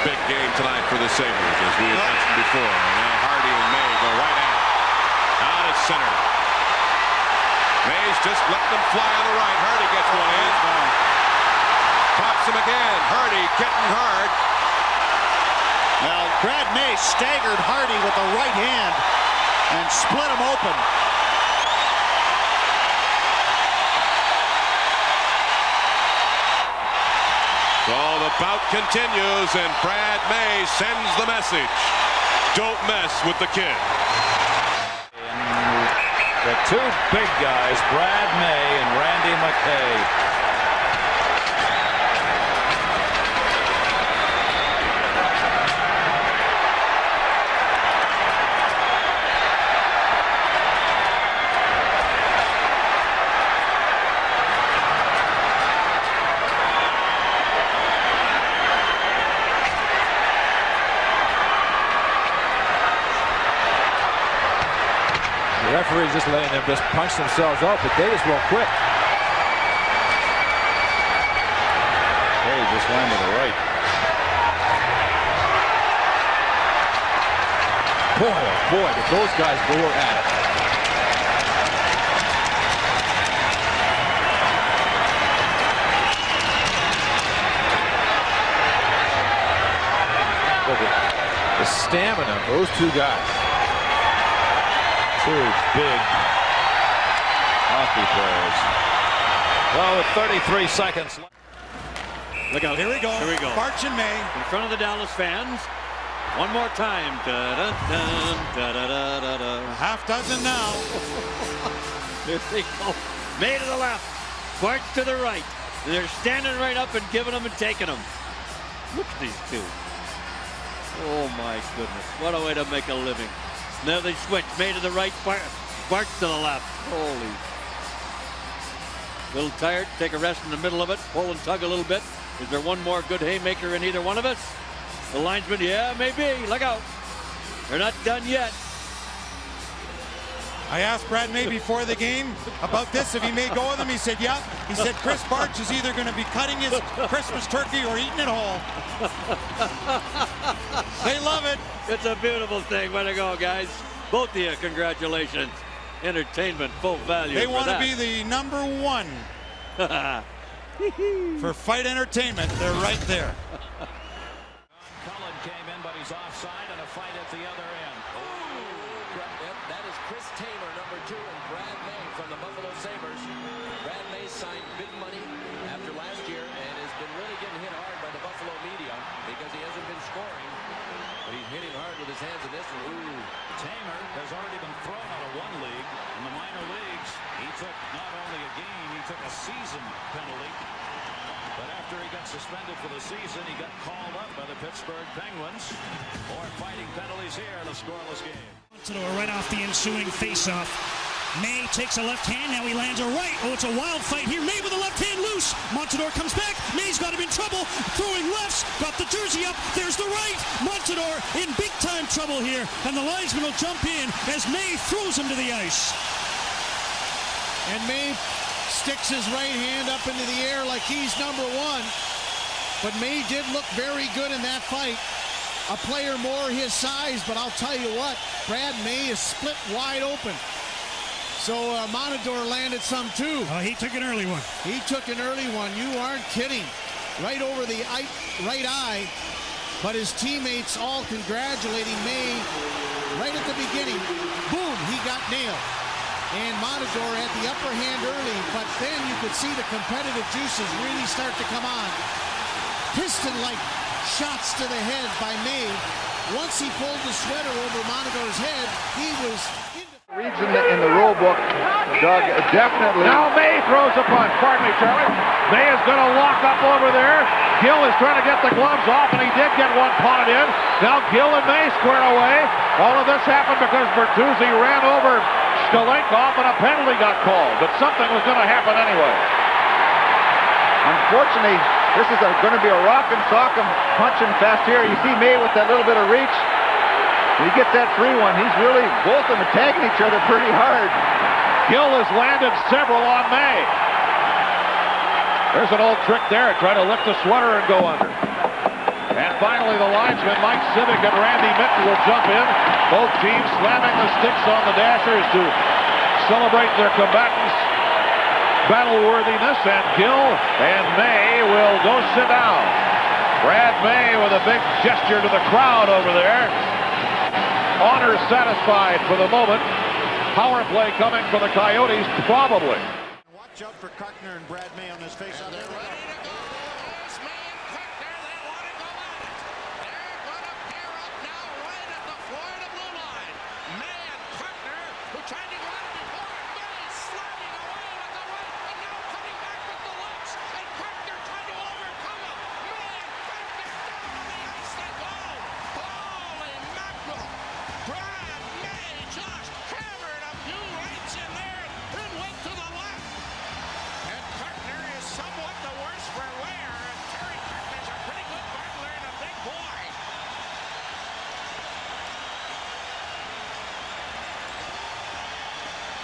big game tonight for the Sabres, as we had mentioned before. And now Hardy and May go right at it. Out at center. May's just letting them fly on the right. Hardy gets one in. Pops him again. Hardy getting hard. Now, Brad May staggered Hardy with the right hand and split him open. So the bout continues, and Brad May sends the message. Don't mess with the kid. And the two big guys, Brad May and Randy McKay. The referee's just letting them just punch themselves out, but they just won't quit. Hey, just line to the right. Boy, oh boy, did those guys go at it. Look at the stamina of those two guys. Two big hockey players. Well, with 33 seconds left. Look out. Here we go. Here we go. Barch and May. In front of the Dallas fans. One more time. A half dozen now. Here they go. May to the left. Barch to the right. They're standing right up and giving them and taking them. Look at these two. Oh, my goodness. What a way to make a living. Now they switch. May to the right, Barch to the left. Holy. A little tired. Take a rest in the middle of it. Pull and tug a little bit. Is there one more good haymaker in either one of us? The linesman, yeah, maybe. Look out. They're not done yet. I asked Brad May before the game about this, if he may go with him. He said, yeah. He said Krys Barch is either going to be cutting his Christmas turkey or eating it whole. They love it. It's a beautiful thing. Way to go, guys. Both of you, congratulations. Entertainment, full value. They want to be the number one for fight entertainment. They're right there. Cullen came in, but he's offside, and a fight at the other end. That is Chris Tamer, number 2, and Brad May from the Buffalo Sabres. Brad May signed big money after last year and has been really getting hit hard by the Buffalo media because he hasn't been scoring. But he's hitting hard with his hands in this one. Ooh. Tamer has already been thrown out of one league. In the minor leagues, he took not only a game, he took a season penalty. But after he got suspended for the season, he got called up by the Pittsburgh Penguins for fighting penalties here in a scoreless game. Montador right off the ensuing faceoff. May takes a left hand, now he lands a right. Oh, it's a wild fight here. May with a left hand loose. Montador comes back. May's got him in trouble. Throwing lefts, got the jersey up. There's the right. Montador in big time trouble here. And the linesman will jump in as May throws him to the ice. And May sticks his right hand up into the air like he's number one. But May did look very good in that fight. A player more his size, but I'll tell you what, Brad May is split wide open. So Montador landed some too. He took an early one. He took an early one. You aren't kidding. Right over the right eye. But his teammates all congratulating May right at the beginning. Boom, he got nailed. And Montador had the upper hand early, but then you could see the competitive juices really start to come on. Piston-like shots to the head by May. Once he pulled the sweater over Montador's head, he was reads in the rule book, Doug, definitely. Now May throws a punch. Pardon me, Charlie. May is going to lock up over there. Gill is trying to get the gloves off, and he did get one potted in. Now Gill and May square away. All of this happened because Bertuzzi ran over Stalenkov, and a penalty got called. But something was going to happen anyway. Unfortunately, this is going to be a rock and sock 'em punching fest here. You see May with that little bit of reach. He gets that free one. He's really, both of them attacking each other pretty hard. Gill has landed several on May. There's an old trick there. Try to lift the sweater and go under. And finally, the linesmen, Mike Civic and Randy McKay, will jump in. Both teams slamming the sticks on the dashers to celebrate their combatants' battle-worthiness. And Gill and May will go sit down. Brad May with a big gesture to the crowd over there. Honor satisfied for the moment. Power play coming for the Coyotes, probably. Watch out for Carkner and Brad May on his face. They're ready to go. This man Carkner, they want to go at it. They're going to pair up now right at the Florida blue line. May and Carkner, who tried to go at it before. May sliding away with the right, and now coming back with the lefts. And Carkner trying to overcome him. May and Carkner down on the ice they go. Holy mackerel. Brad May just hammered a few rights in there and went to the left. And Carkner is somewhat the worse for wear. And Terry Carkner's a pretty good battler and a big boy.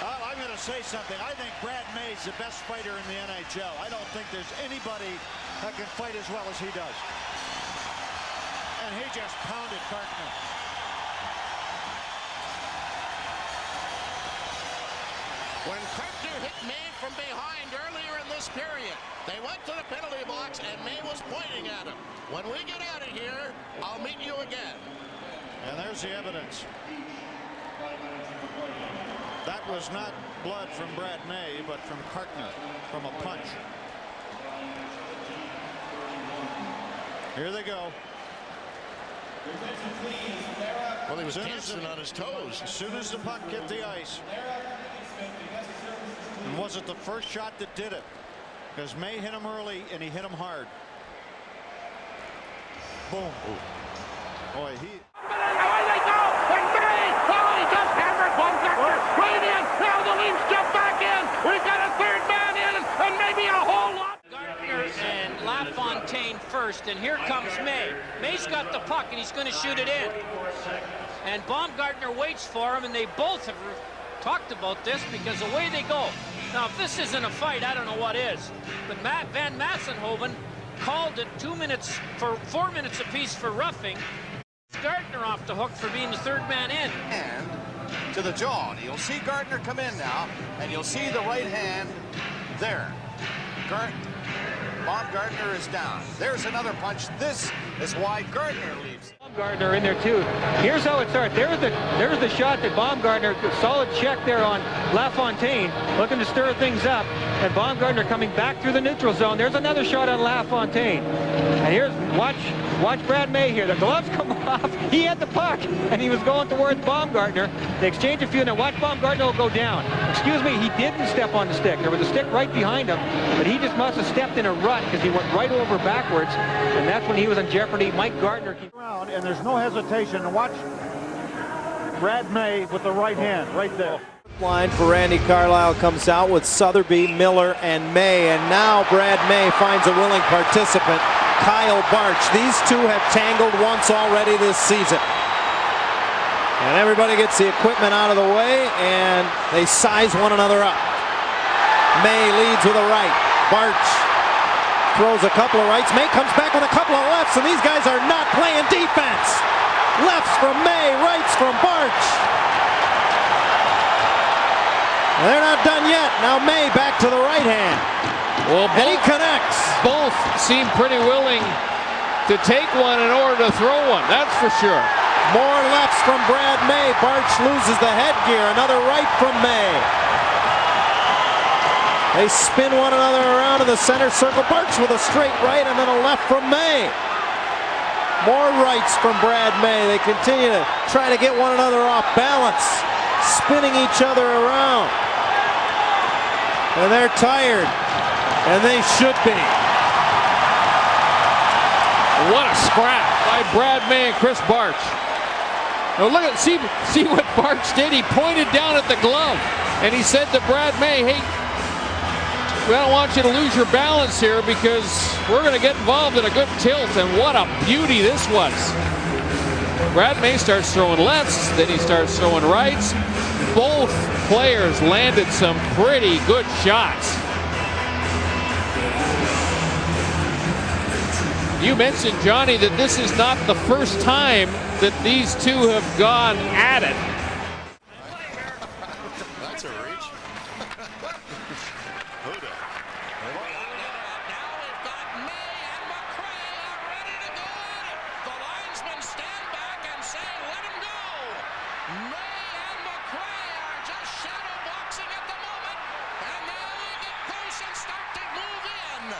Well, I'm going to say something. I think Brad May's the best fighter in the NHL. I don't think there's anybody that can fight as well as he does. And he just pounded Carkner. When Carkner hit May from behind earlier in this period, they went to the penalty box and May was pointing at him. When we get out of here, I'll meet you again. And there's the evidence. That was not blood from Brad May, but from Carkner, from a punch. Here they go. Well, he was dancing on his toes. As soon as the puck hit the ice. And was it the first shot that did it? Because May hit him early and he hit him hard. Boom. Boy, he. Away they go! And May! Oh, he just hammered Baumgartner right in! Now the Leafs jump back in! We've got a third man in and maybe a whole lot! Gartner and LaFontaine first, and here comes May. May's got the puck and he's going to shoot it in. And Baumgartner waits for him, and they both have talked about this because away they go. Now, if this isn't a fight, I don't know what is. But Van Massenhoven called it 4 minutes apiece for roughing. Gartner off the hook for being the third man in. And to the jaw. And you'll see Gartner come in now, and you'll see the right hand there. Baumgartner is down. There's another punch. This is why Gartner leaves. Baumgartner in there too. Here's how it starts. There's the shot that Baumgartner, solid check there on LaFontaine, looking to stir things up. And Baumgartner coming back through the neutral zone. There's another shot on LaFontaine. And here's, watch Brad May here. The gloves come off. He had the puck, and he was going towards Baumgartner. They exchange a few. Now watch Baumgartner will go down. Excuse me, he didn't step on the stick. There was a stick right behind him, but he just must have stepped in a rut because he went right over backwards, and that's when he was in jeopardy. Mike Gartner keeps around, and there's no hesitation. And watch Brad May with the right hand right there. Line for Randy Carlyle comes out with Sotheby, Miller, and May, and now Brad May finds a willing participant, Kyle Barch. These two have tangled once already this season. And everybody gets the equipment out of the way, and they size one another up. May leads with a right. Barch throws a couple of rights. May comes back with a couple of lefts, and these guys are not playing defense. Lefts from May, rights from Barch. They're not done yet. Now May back to the right hand. Well, and he connects. Both seem pretty willing to take one in order to throw one. That's for sure. More lefts from Brad May. Barch loses the headgear. Another right from May. They spin one another around in the center circle. Barch with a straight right and then a left from May. More rights from Brad May. They continue to try to get one another off balance, spinning each other around. And they're tired, and they should be. What a scrap by Brad May and Krys Barch. Now look at, see what Barch did. He pointed down at the glove, and he said to Brad May, hey, we don't want you to lose your balance here because we're going to get involved in a good tilt. And what a beauty this was. Brad May starts throwing lefts, then he starts throwing rights. Both players landed some pretty good shots. You mentioned, Johnny, that this is not the first time that these two have gone at it. That's a reach. Huda. Now we've got May and McCrae are ready to go at it. The linesmen stand back and say, let him go. May and McCrae are just shadow boxing at the moment. And now we get close and start to move in.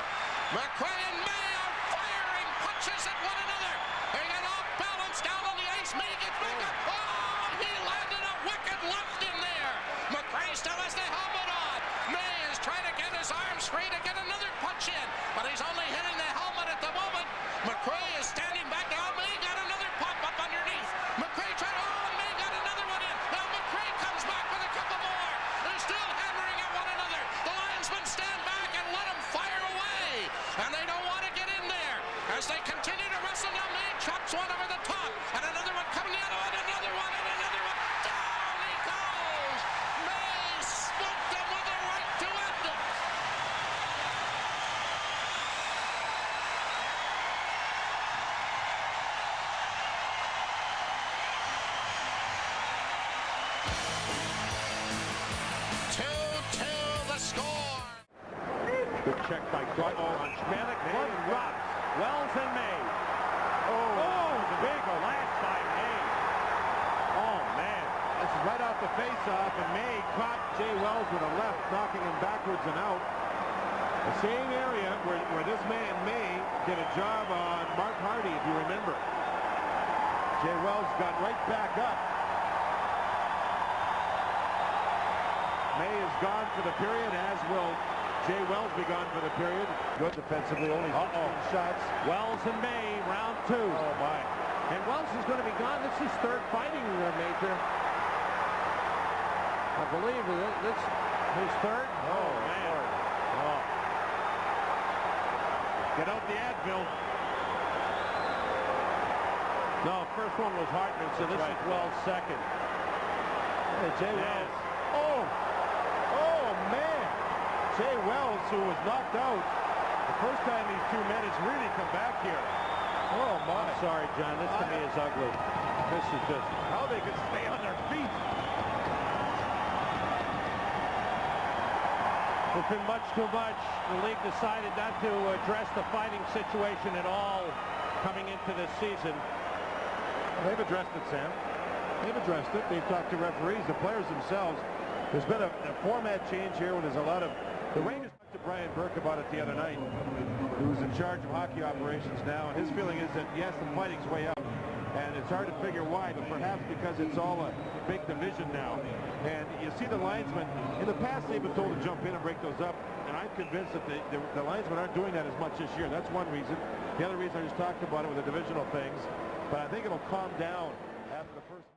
McCrae and May are firing punches at one another. They get off balance down on the ice. May gets back up. Oh, he landed a wicked left in there. McCrae still has the helmet on. May is trying to get his arms free to get another punch in, but he's only hitting the helmet at the moment. McCrae is standing back now. May got another pop up underneath. McCrae tried. Oh, May got another one in. Now McCrae comes back with a couple more. They're still hammering at one another. The linesmen stand back and let them fire away, and they don't want to get in there as they continue to wrestle. Now May chops one over the top, and another one coming the other one, another one, and another one. Down he goes. May smoked him with a right to end it. The score. Good check by Krys on Schmanik. One drops. Wells and May. Oh, the big last by May. Oh, man. This is right off the face-off, and May caught Jay Wells with a left, knocking him backwards and out. The same area where this man, May, did a job on Mark Hardy, if you remember. Jay Wells got right back up. May is gone for the period, as will Jay Wells be gone for the period. Good defensively, only 15 shots. Wells and May, round 2. Oh, my. And Wells is going to be gone. This is his third fighting, Major. I believe this his third. Oh, man. Oh. Get out the Advil. No, first one was Hartman, so this is Wells' second. Hey, Jay Wells. Oh, man. Jay Wells, who was knocked out the first time these two men has really come back here. Oh, my. I'm sorry, John. This to me is ugly. This is just how they can stay on their feet. It's been much too much. The league decided not to address the fighting situation at all coming into this season. They've addressed it, Sam. They've addressed it. They've talked to referees, the players themselves. There's been a format change here when there's a lot of... The Rangers talked to Brian Burke about it the other night, who's in charge of hockey operations now, and his feeling is that, yes, the fighting's way up, and it's hard to figure why, but perhaps because it's all a big division now. And you see the linesmen, in the past they've been told to jump in and break those up, and I'm convinced that the linesmen aren't doing that as much this year. That's one reason. The other reason I just talked about it with the divisional things, but I think it'll calm down after the first...